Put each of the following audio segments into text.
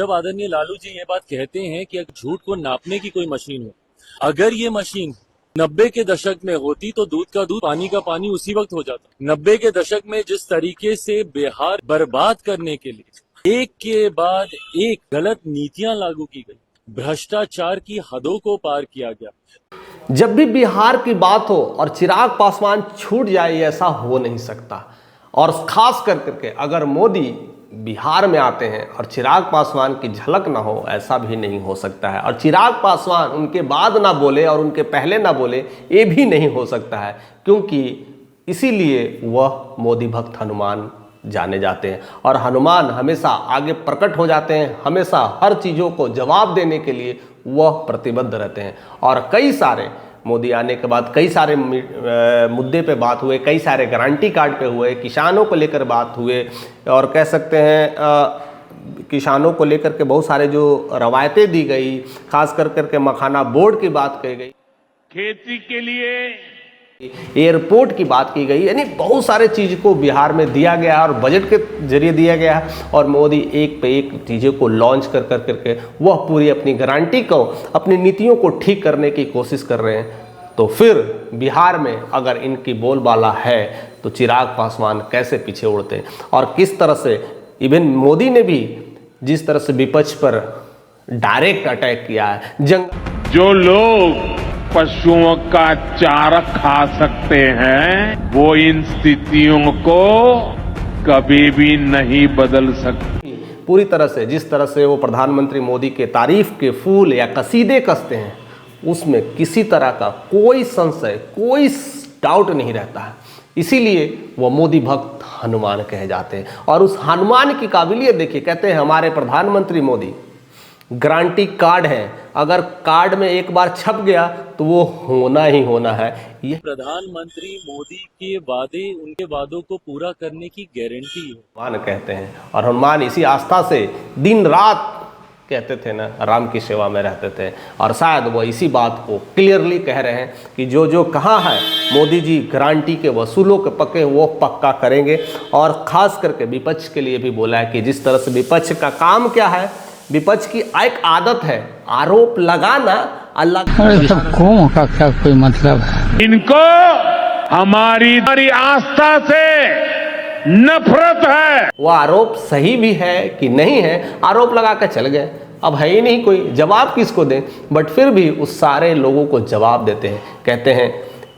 जब आदरणीय लालू जी ये बात कहते हैं कि अगर झूठ को नापने की कोई मशीन हो, अगर ये मशीन 90 के दशक में होती तो दूध का दूध पानी का पानी उसी वक्त हो जाता। 90 के दशक में जिस तरीके से बिहार बर्बाद करने के लिए एक के बाद एक गलत नीतियां लागू की गई, भ्रष्टाचार की हदों को पार किया गया। जब भी बिहार की बात हो और चिराग पासवान छूट जाए, ऐसा हो नहीं सकता। और खास करके अगर मोदी बिहार में आते हैं और चिराग पासवान की झलक ना हो, ऐसा भी नहीं हो सकता है। और चिराग पासवान उनके बाद ना बोले और उनके पहले ना बोले, ये भी नहीं हो सकता है, क्योंकि इसीलिए वह मोदी भक्त हनुमान जाने जाते हैं। और हनुमान हमेशा आगे प्रकट हो जाते हैं, हमेशा हर चीज़ों को जवाब देने के लिए वह प्रतिबद्ध रहते हैं। और कई सारे मोदी आने के बाद कई सारे मुद्दे पे बात हुए, कई सारे गारंटी कार्ड पे हुए, किसानों को लेकर बात हुए, और कह सकते हैं किसानों को लेकर के बहुत सारे जो रवायतें दी गई, खास कर करके मखाना बोर्ड की बात कही गई, खेती के लिए एयरपोर्ट की बात की गई, यानी बहुत सारे चीज़ को बिहार में दिया गया है और बजट के जरिए दिया गया है। और मोदी एक पे एक चीज़ों को लॉन्च कर करके वह पूरी अपनी गारंटी को, अपनी नीतियों को ठीक करने की कोशिश कर रहे हैं। तो फिर बिहार में अगर इनकी बोलबाला है तो चिराग पासवान कैसे पीछे उड़ते हैं। और किस तरह से इवन मोदी ने भी जिस तरह से विपक्ष पर डायरेक्ट अटैक किया है, जो लोग पशुओं का चारा खा सकते हैं वो इन स्थितियों को कभी भी नहीं बदल सकते। पूरी तरह से जिस तरह से वो प्रधानमंत्री मोदी के तारीफ के फूल या कसीदे कसते हैं, उसमें किसी तरह का कोई संशय, कोई डाउट नहीं रहता है। इसीलिए वो मोदी भक्त हनुमान कहे जाते हैं। और उस हनुमान की काबिलियत देखिए, कहते हैं हमारे प्रधानमंत्री मोदी गारंटी कार्ड है, अगर कार्ड में एक बार छप गया तो वो होना ही होना है। ये प्रधानमंत्री मोदी के वादे उनके वादों को पूरा करने की गारंटी है, हनुमान कहते हैं। और हनुमान इसी आस्था से दिन रात कहते थे ना, राम की सेवा में रहते थे। और शायद वो इसी बात को क्लियरली कह रहे हैं कि जो जो कहा है मोदी जी गारंटी के वसूलों के पक्के वो पक्का करेंगे। और खास करके विपक्ष के लिए भी बोला है कि जिस तरह से विपक्ष का काम क्या है, विपक्ष की एक आदत है आरोप लगाना। अल्लाह का क्या कोई मतलब है? इनको हमारी आस्था से नफरत है। वो आरोप सही भी है कि नहीं है, आरोप लगा कर चल गए, अब है ही नहीं कोई, जवाब किसको दें। बट फिर भी उस सारे लोगों को जवाब देते हैं, कहते हैं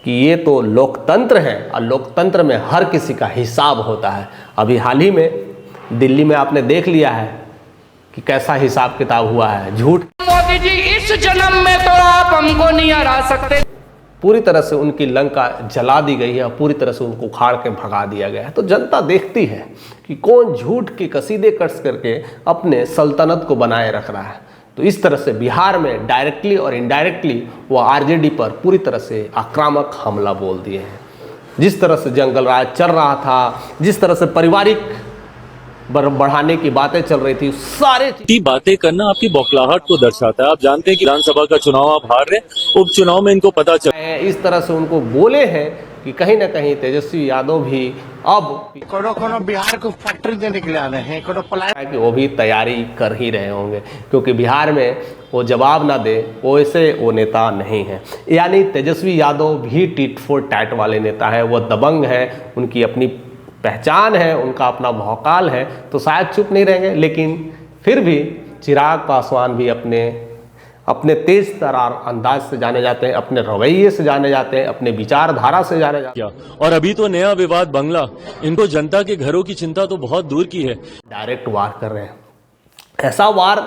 कि ये तो लोकतंत्र है और लोकतंत्र में हर किसी का हिसाब होता है। अभी हाल ही में दिल्ली में आपने देख लिया है कि कैसा हिसाब किताब हुआ है। झूठ मोदी जी इस जन्म में तो आप हमको नहीं हरा सकते। पूरी तरह से उनकी लंका जला दी गई है और पूरी तरह से उनको उखाड़ के भगा दिया गया है। तो जनता देखती है कि कौन झूठ के कसीदे कस करके अपने सल्तनत को बनाए रख रहा है। तो इस तरह से बिहार में डायरेक्टली और इनडायरेक्टली वो आरजेडी पर पूरी तरह से आक्रामक हमला बोल दिए हैं। जिस तरह से जंगल राज चल रहा था, जिस तरह से पारिवारिक बढ़ाने की बातें चल रही थी, सारे बातें करना आपकी बौखलाहट को दर्शाता है। आप जानते हैं कि विधानसभा का चुनाव आप हार रहे, उपचुनाव में इनको पता चल है। इस तरह से उनको बोले हैं कि कहीं ना कहीं तेजस्वी यादव भी अब कोनो बिहार को फैक्ट्री देने के लिए आ रहे हैं, कोनो प्लान कि वो भी तैयारी कर ही रहे होंगे, क्योंकि बिहार में वो जवाब ना दे वैसे वो नेता नहीं है। यानी तेजस्वी यादव भी टिट फॉर टैट वाले नेता है, वो दबंग है, उनकी अपनी पहचान है, उनका अपना भौकाल है, तो शायद चुप नहीं रहेंगे। लेकिन फिर भी चिराग पासवान भी अपने तेज तरार अंदाज से जाने जाते हैं, अपने रवैये से जाने जाते हैं, अपने विचारधारा से जाने जाते हैं। और अभी तो नया विवाद बंगला, इनको जनता के घरों की चिंता तो बहुत दूर की है, डायरेक्ट वार कर रहे हैं। ऐसा वार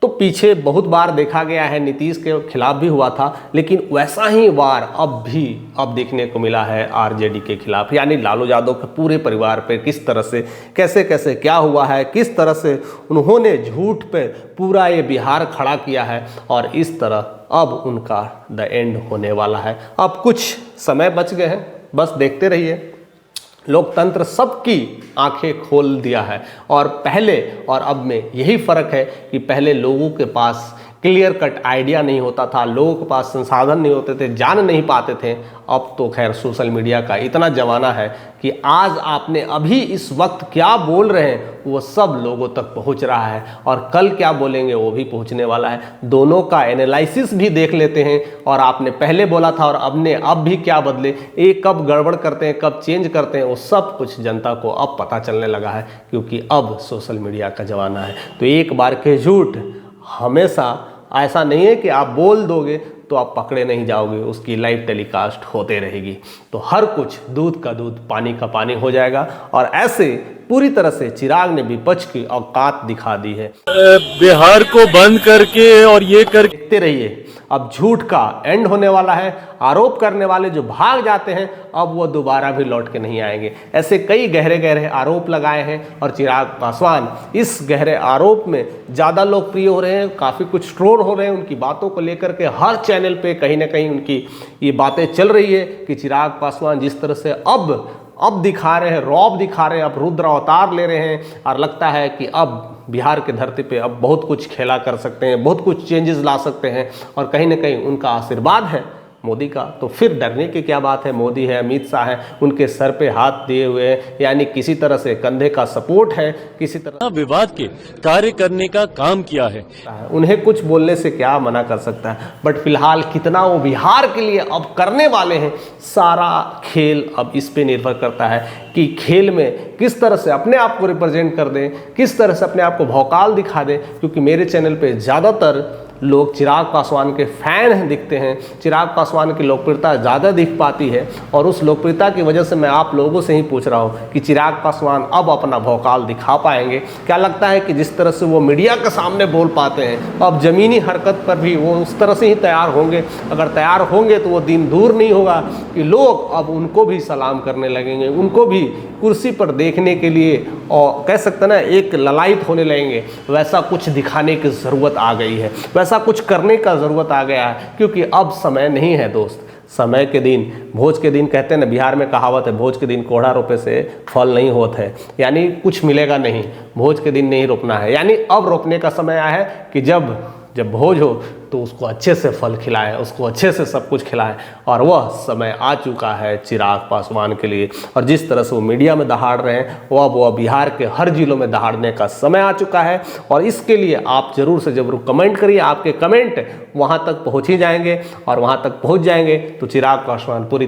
तो पीछे बहुत बार देखा गया है, नीतीश के खिलाफ भी हुआ था, लेकिन वैसा ही वार अब देखने को मिला है आरजेडी के खिलाफ। यानी लालू यादव के पूरे परिवार पे किस तरह से कैसे कैसे क्या हुआ है, किस तरह से उन्होंने झूठ पे पूरा ये बिहार खड़ा किया है। और इस तरह अब उनका द एंड होने वाला है। अब कुछ समय बच गए हैं, बस देखते रहिए। लोकतंत्र सबकी आंखें खोल दिया है। और पहले और अब में यही फ़र्क है कि पहले लोगों के पास क्लियर कट आइडिया नहीं होता था, लोगों के पास संसाधन नहीं होते थे, जान नहीं पाते थे। अब तो खैर सोशल मीडिया का इतना ज़माना है कि आज आपने अभी इस वक्त क्या बोल रहे हैं वो सब लोगों तक पहुंच रहा है, और कल क्या बोलेंगे वो भी पहुंचने वाला है। दोनों का एनालिसिस भी देख लेते हैं, और आपने पहले बोला था और अब भी क्या बदले, ये कब गड़बड़ करते हैं, कब चेंज करते हैं, वो सब कुछ जनता को अब पता चलने लगा है, क्योंकि अब सोशल मीडिया का ज़माना है। तो एक बार के झूठ हमेशा ऐसा नहीं है कि आप बोल दोगे तो आप पकड़े नहीं जाओगे, उसकी लाइव टेलीकास्ट होते रहेगी। तो हर कुछ दूध का दूध पानी का पानी हो जाएगा, और ऐसे पूरी तरह से चिराग ने विपक्ष की औकात दिखा दी है। बिहार को बंद करके और ये करके देखते रहिए, अब झूठ का एंड होने वाला है। आरोप करने वाले जो भाग जाते हैं अब वो दोबारा भी लौट के नहीं आएंगे। ऐसे कई गहरे गहरे आरोप लगाए हैं, और चिराग पासवान इस गहरे आरोप में ज़्यादा लोकप्रिय हो रहे हैं, काफ़ी कुछ ट्रोल हो रहे हैं। उनकी बातों को लेकर के हर चैनल पे कहीं ना कहीं उनकी ये बातें चल रही है कि चिराग पासवान जिस तरह से अब दिखा रहे हैं, रौब दिखा रहे हैं, अब रुद्र अवतार ले रहे हैं, और लगता है कि अब बिहार की धरती पे अब बहुत कुछ खेला कर सकते हैं, बहुत कुछ चेंजेस ला सकते हैं, और कहीं ना कहीं उनका आशीर्वाद है मोदी का। तो फिर डरने की क्या बात है, मोदी है, अमित शाह है, उनके सर पे हाथ दिए हुए हैं, यानी किसी तरह से कंधे का सपोर्ट है, किसी तरह विवाद के कार्य करने का काम किया है। उन्हें कुछ बोलने से क्या मना कर सकता है। बट फिलहाल कितना वो बिहार के लिए अब करने वाले हैं, सारा खेल अब इस पे निर्भर करता है कि खेल में किस तरह से अपने आप को रिप्रेजेंट कर दें, किस तरह से अपने आप को भौकाल दिखा दें। क्योंकि मेरे चैनल पे ज़्यादातर लोग चिराग पासवान के फैन दिखते हैं, चिराग पासवान की लोकप्रियता ज़्यादा दिख पाती है, और उस लोकप्रियता की वजह से मैं आप लोगों से ही पूछ रहा हूँ कि चिराग पासवान अब अपना भौकाल दिखा पाएंगे। क्या लगता है कि जिस तरह से वो मीडिया के सामने बोल पाते हैं, अब ज़मीनी हरकत पर भी वो उस तरह से ही तैयार होंगे? अगर तैयार होंगे तो वो दिन दूर नहीं होगा कि लोग अब उनको भी सलाम करने लगेंगे, उनको भी कुर्सी पर देखने के लिए, और कह सकते ना एक ललायत होने लगेंगे। वैसा कुछ दिखाने की ज़रूरत आ गई है, वैसा कुछ करने का ज़रूरत आ गया है, क्योंकि अब समय नहीं है दोस्त। समय के दिन, भोज के दिन कहते हैं ना, बिहार में कहावत है, भोज के दिन कोढ़ा रोपे से फल नहीं होता है, यानी कुछ मिलेगा नहीं, भोज के दिन नहीं रोपना है। यानी अब रोपने का समय आया है कि जब भोज हो तो उसको अच्छे से फल खिलाएं, उसको अच्छे से सब कुछ खिलाएं, और वह समय आ चुका है चिराग पासवान के लिए। और जिस तरह से वो मीडिया में दहाड़ रहे हैं, वह बिहार के हर जिलों में दहाड़ने का समय आ चुका है। और इसके लिए आप ज़रूर से ज़रूर कमेंट करिए, आपके कमेंट वहाँ तक पहुँच ही जाएंगे, और वहाँ तक पहुँच जाएंगे तो चिराग पासवान पूरी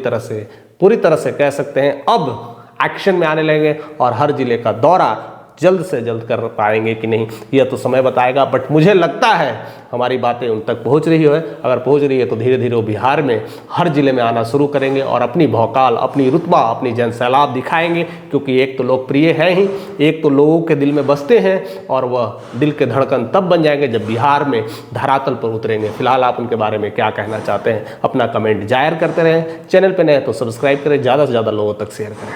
तरह से कह सकते हैं अब एक्शन में आने लगेंगे, और हर जिले का दौरा जल्द से जल्द कर पाएंगे कि नहीं, यह तो समय बताएगा। बट मुझे लगता है हमारी बातें उन तक पहुंच रही है। अगर पहुंच रही है तो धीरे धीरे वो बिहार में हर जिले में आना शुरू करेंगे, और अपनी भौकाल, अपनी रुतबा, अपनी जनसैलाब दिखाएंगे। क्योंकि एक तो लोकप्रिय है ही, एक तो लोगों के दिल में बसते हैं, और वह दिल के धड़कन तब बन जाएंगे जब बिहार में धरातल पर उतरेंगे। फिलहाल आप उनके बारे में क्या कहना चाहते हैं, अपना कमेंट जाहिर करते रहें। चैनल पर नए तो सब्सक्राइब करें, ज़्यादा से ज़्यादा लोगों तक शेयर करें।